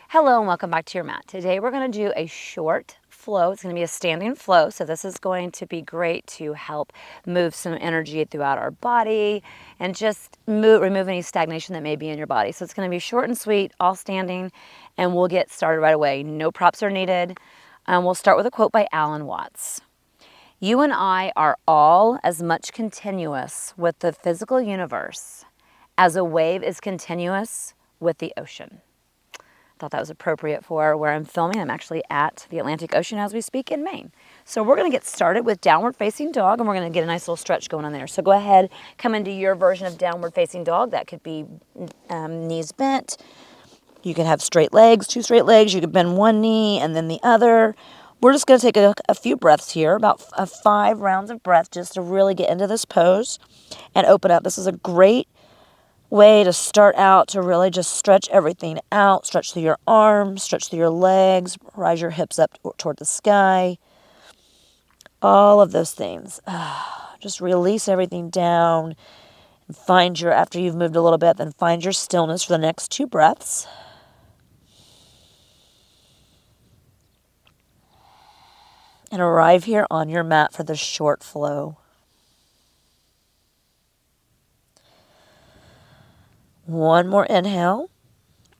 Hello and welcome back to your mat. Today we're going to do a short flow. It's going to be a standing flow. So this is going to be great to help move some energy throughout our body and just remove any stagnation that may be in your body. So it's going to be short and sweet, all standing, and we'll get started right away. No props are needed. We'll start with a quote by Alan Watts. You and I are all as much continuous with the physical universe as a wave is continuous with the ocean. Thought that was appropriate for where I'm filming. I'm actually at the Atlantic Ocean as we speak in Maine. So we're going to get started with downward facing dog, and we're going to get a nice little stretch going on there. So go ahead, come into your version of downward facing dog. That could be knees bent. You can have straight legs, two straight legs. You could bend one knee and then the other. We're just going to take a few breaths here, about 5 rounds of breath just to really get into this pose and open up. This is a great way to start out to really just stretch everything out. Stretch through your arms, stretch through your legs, rise your hips up toward the sky. All of those things. Just release everything down and find your, after you've moved a little bit, then find your stillness for the next 2 breaths. And arrive here on your mat for the short flow. One more inhale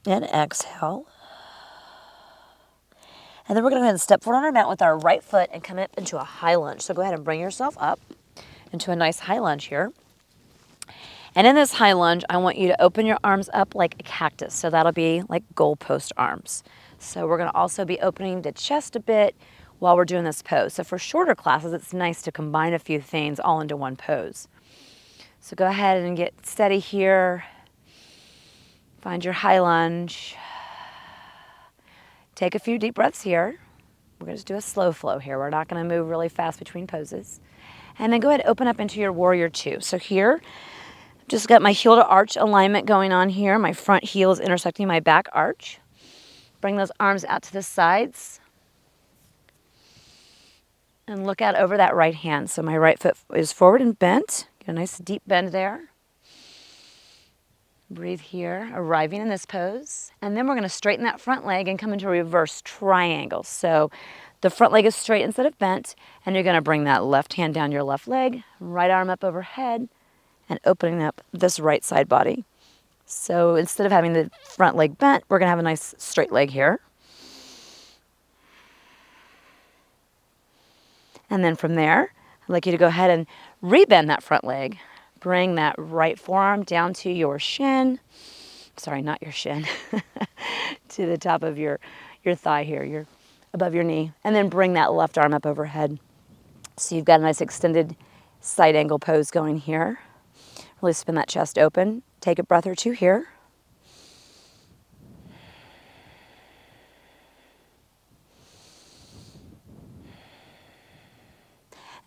and exhale. And then we're going to go ahead and step forward on our mat with our right foot and come up into a high lunge. So go ahead and bring yourself up into a nice high lunge here. And in this high lunge, I want you to open your arms up like a cactus. So that'll be like goalpost arms. So we're going to also be opening the chest a bit while we're doing this pose. So for shorter classes, it's nice to combine a few things all into one pose. So go ahead and get steady here. Find your high lunge. Take a few deep breaths here. We're going to do a slow flow here. We're not going to move really fast between poses. And then go ahead and open up into your warrior 2. So here, just got my heel to arch alignment going on here. My front heel is intersecting my back arch. Bring those arms out to the sides. And look out over that right hand. So my right foot is forward and bent. Get a nice deep bend there. Breathe here, arriving in this pose. And then we're going to straighten that front leg and come into a reverse triangle. So the front leg is straight instead of bent, and you're going to bring that left hand down your left leg, right arm up overhead, and opening up this right side body. So instead of having the front leg bent, we're going to have a nice straight leg here. And then from there, I'd like you to go ahead and rebend that front leg. Bring that right forearm down to your shin. Sorry, not your shin. To the top of your thigh here, above your knee. And then bring that left arm up overhead. So you've got a nice extended side angle pose going here. Really spin that chest open. Take a breath or two here.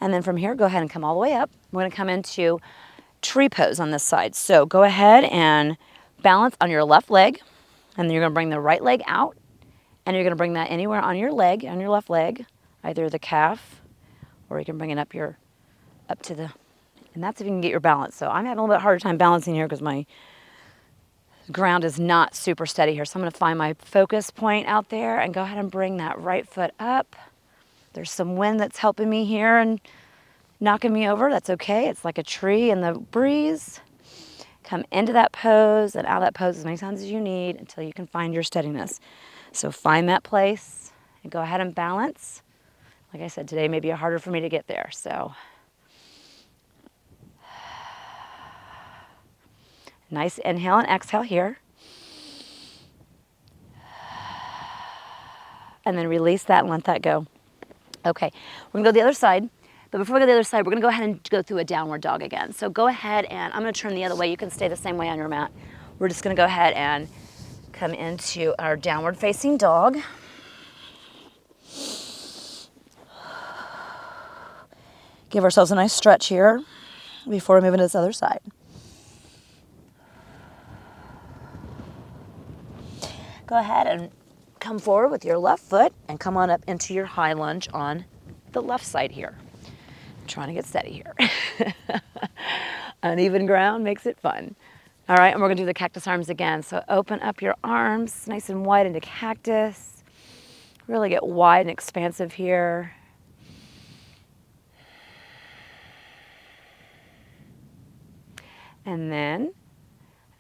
And then from here, go ahead and come all the way up. We're going to come into tree pose on this side. So go ahead and balance on your left leg, and then you're going to bring the right leg out, and you're going to bring that anywhere on your leg, on your left leg, either the calf, or you can bring it up to the, and that's if you can get your balance. So I'm having a little bit harder time balancing here because my ground is not super steady here. So I'm going to find my focus point out there and go ahead and bring that right foot up. There's some wind that's helping me here and knocking me over. That's okay. It's like a tree in the breeze. Come into that pose and out of that pose as many times as you need until you can find your steadiness. So find that place and go ahead and balance. Like I said, today may be harder for me to get there. So nice inhale and exhale here. And then release that and let that go. Okay, we're gonna go to the other side. But before we go to the other side, we're going to go ahead and go through a downward dog again. So go ahead and I'm going to turn the other way. You can stay the same way on your mat. We're just going to go ahead and come into our downward facing dog. Give ourselves a nice stretch here before we move into this other side. Go ahead and come forward with your left foot and come on up into your high lunge on the left side here. Trying to get steady here. Uneven ground makes it fun. All right, and we're gonna do the cactus arms again. So open up your arms nice and wide into cactus. Really get wide and expansive here. And then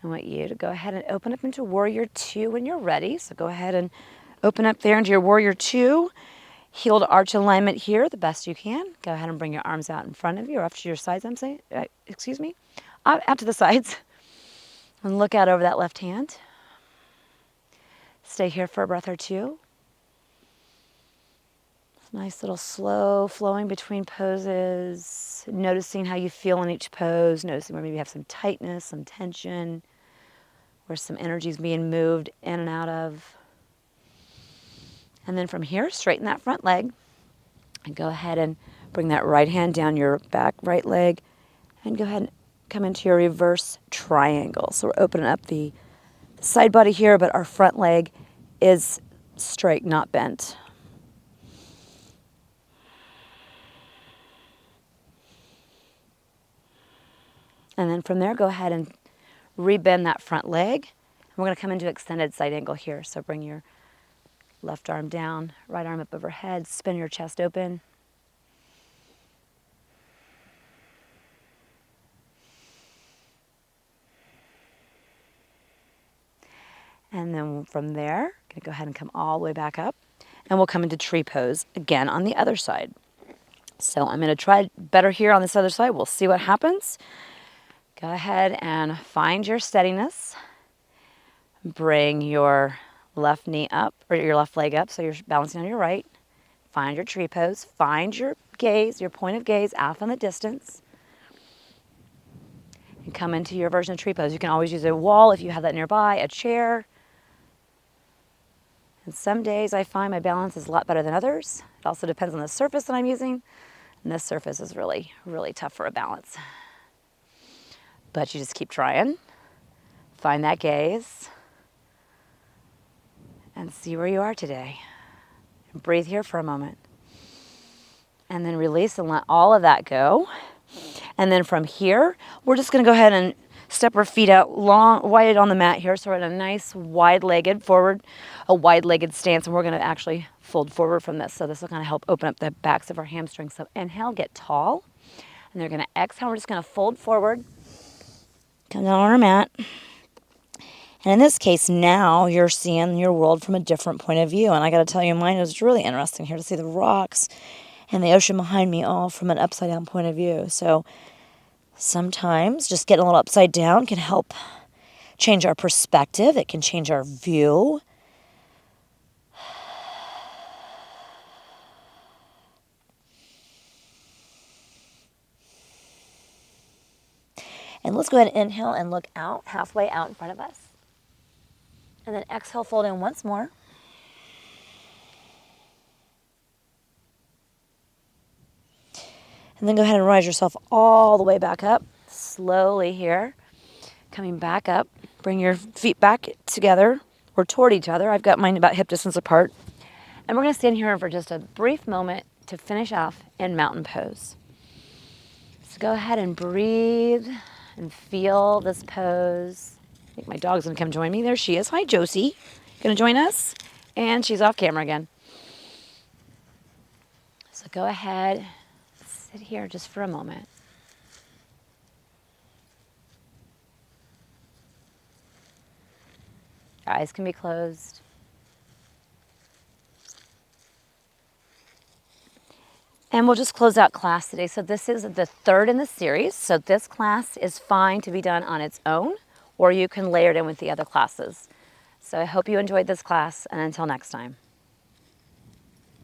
I want you to go ahead and open up into Warrior Two when you're ready. So go ahead and open up there into your Warrior Two. Heel to arch alignment here the best you can. Go ahead and bring your arms out in front of you or off to your sides, out to the sides. And look out over that left hand. Stay here for a breath or two. Nice little slow flowing between poses, noticing how you feel in each pose, noticing where maybe you have some tightness, some tension, where some energy is being moved in and out of. And then from here, straighten that front leg and go ahead and bring that right hand down your back right leg and go ahead and come into your reverse triangle. So we're opening up the side body here, but our front leg is straight, not bent. And then from there, go ahead and rebend that front leg. And we're going to come into extended side angle here. So bring your left arm down, right arm up overhead, spin your chest open. And then from there, I'm going to go ahead and come all the way back up. And we'll come into tree pose again on the other side. So I'm going to try better here on this other side. We'll see what happens. Go ahead and find your steadiness. Bring your left knee up, or your left leg up, so you're balancing on your right. Find your tree pose. Find your gaze, your point of gaze off in the distance. And come into your version of tree pose. You can always use a wall if you have that nearby, a chair. And some days I find my balance is a lot better than others. It also depends on the surface that I'm using. And this surface is really, really tough for a balance. But you just keep trying. Find that gaze. And see where you are today. And breathe here for a moment. And then release and let all of that go. And then from here, we're just going to go ahead and step our feet out long, wide on the mat here. So we're in a nice wide-legged forward, a wide-legged stance. And we're going to actually fold forward from this. So this will kind of help open up the backs of our hamstrings. So inhale, get tall. And they're going to exhale. We're just going to fold forward. Come down on our mat. And in this case, now you're seeing your world from a different point of view. And I got to tell you, mine is really interesting here to see the rocks and the ocean behind me all from an upside down point of view. So sometimes just getting a little upside down can help change our perspective. It can change our view. And let's go ahead and inhale and look out, halfway out in front of us. And then exhale, fold in once more. And then go ahead and rise yourself all the way back up, slowly here. Coming back up, bring your feet back together or toward each other. I've got mine about hip distance apart. And we're going to stand here for just a brief moment to finish off in mountain pose. So go ahead and breathe and feel this pose. I think my dog's going to come join me. There she is. Hi, Josie. Going to join us? And she's off camera again. So go ahead, sit here just for a moment. Your eyes can be closed. And we'll just close out class today. So this is the third in the series. So this class is fine to be done on its own, or you can layer it in with the other classes. So I hope you enjoyed this class, and until next time.